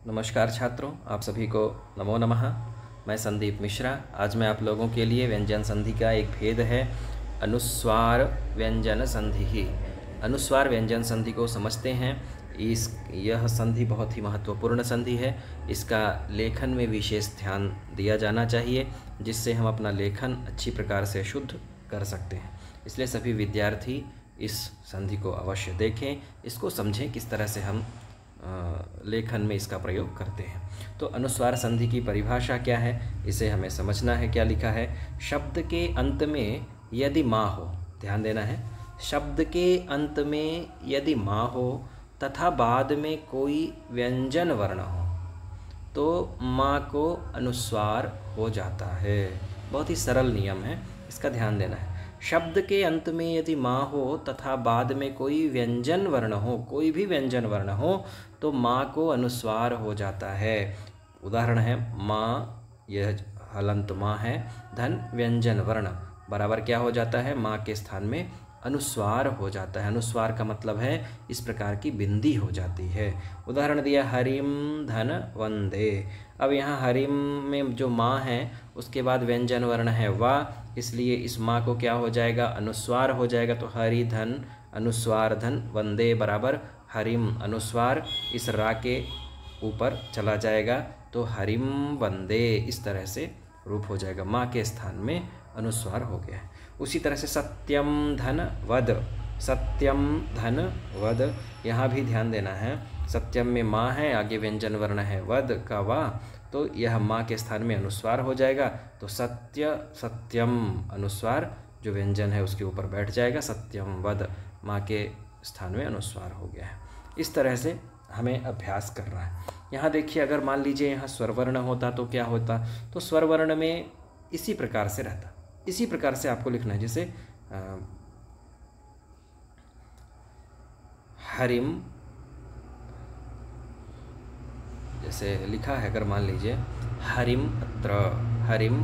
नमस्कार छात्रों, आप सभी को नमो नमः। मैं संदीप मिश्रा। आज मैं आप लोगों के लिए व्यंजन संधि का एक भेद है अनुस्वार व्यंजन संधि ही। अनुस्वार व्यंजन संधि को समझते हैं। यह संधि बहुत ही महत्वपूर्ण संधि है। इसका लेखन में विशेष ध्यान दिया जाना चाहिए, जिससे हम अपना लेखन अच्छी प्रकार से शुद्ध कर सकते हैं। इसलिए सभी विद्यार्थी इस संधि को अवश्य देखें, इसको समझें किस तरह से हम लेखन में इसका प्रयोग करते हैं। तो अनुस्वार संधि की परिभाषा क्या है, इसे हमें समझना है। क्या लिखा है? शब्द के अंत में यदि माँ हो, ध्यान देना है, शब्द के अंत में यदि माँ हो तथा बाद में कोई व्यंजन वर्ण हो तो माँ को अनुस्वार हो जाता है। बहुत ही सरल नियम है, इसका ध्यान देना है। शब्द के अंत में यदि माँ हो तथा बाद में कोई व्यंजन वर्ण हो, कोई भी व्यंजन वर्ण हो, तो माँ को अनुस्वार हो जाता है। उदाहरण है माँ, यह हलंत माँ है, धन व्यंजन वर्ण बराबर क्या हो जाता है? माँ के स्थान में अनुस्वार हो जाता है। अनुस्वार का मतलब है इस प्रकार की बिंदी हो जाती है। उदाहरण दिया हरिम धन वंदे। अब यहाँ हरिम में जो माँ है उसके बाद व्यंजन वर्ण है वा, इसलिए इस माँ को क्या हो जाएगा? अनुस्वार हो जाएगा। तो हरि धन अनुस्वार धन वंदे बराबर हरिम अनुस्वार इस रा के ऊपर चला जाएगा, तो हरिम वंदे इस तरह से रूप हो जाएगा। माँ के स्थान में अनुस्वार हो गया है। उसी तरह से सत्यम धन वद, सत्यम धन वद, यहाँ भी ध्यान देना है। सत्यम में माँ है, आगे व्यंजन वर्ण है वद का वा, तो यह माँ के स्थान में अनुस्वार हो जाएगा। तो सत्य सत्यम अनुस्वार जो व्यंजन है उसके ऊपर बैठ जाएगा। सत्यम वद माँ के स्थान में अनुस्वार हो गया है। इस तरह से हमें अभ्यास करना है। यहाँ देखिए, अगर मान लीजिए यहाँ स्वरवर्ण होता तो क्या होता? तो स्वरवर्ण में इसी प्रकार से रहता, इसी प्रकार से आपको लिखना है। जैसे हरिम, जैसे लिखा है, अगर मान लीजिए हरिम अत्र, हरिम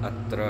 अत्र,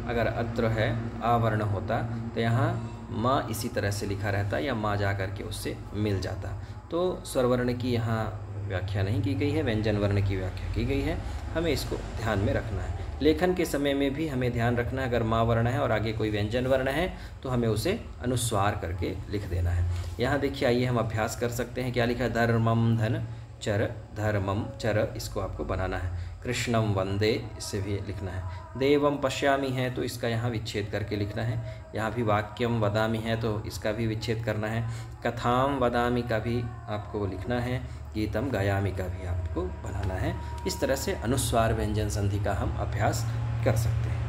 अगर अत्र है आवर्ण होता तो यहाँ माँ इसी तरह से लिखा रहता या माँ जा करके उससे मिल जाता। तो स्वरवर्ण की यहाँ व्याख्या नहीं की गई है, व्यंजन वर्ण की व्याख्या की गई है। हमें इसको ध्यान में रखना है। लेखन के समय में भी हमें ध्यान रखना है, अगर माँ वर्ण है और आगे कोई व्यंजन वर्ण है तो हमें उसे अनुस्वार करके लिख देना है। यहाँ देखिए, आइए हम अभ्यास कर सकते हैं। क्या लिखा है? धर्मम धन चर, धर्मम चर, इसको आपको बनाना है। कृष्णम वंदे, इससे भी लिखना है। देवम पश्यामि है तो इसका यहाँ विच्छेद करके लिखना है। यहाँ भी वाक्यम वदामि है तो इसका भी विच्छेद करना है। कथाम वदामि का भी आपको लिखना है। गीतम गायामि का भी आपको बनाना है। इस तरह से अनुस्वार व्यंजन संधि का हम अभ्यास कर सकते हैं।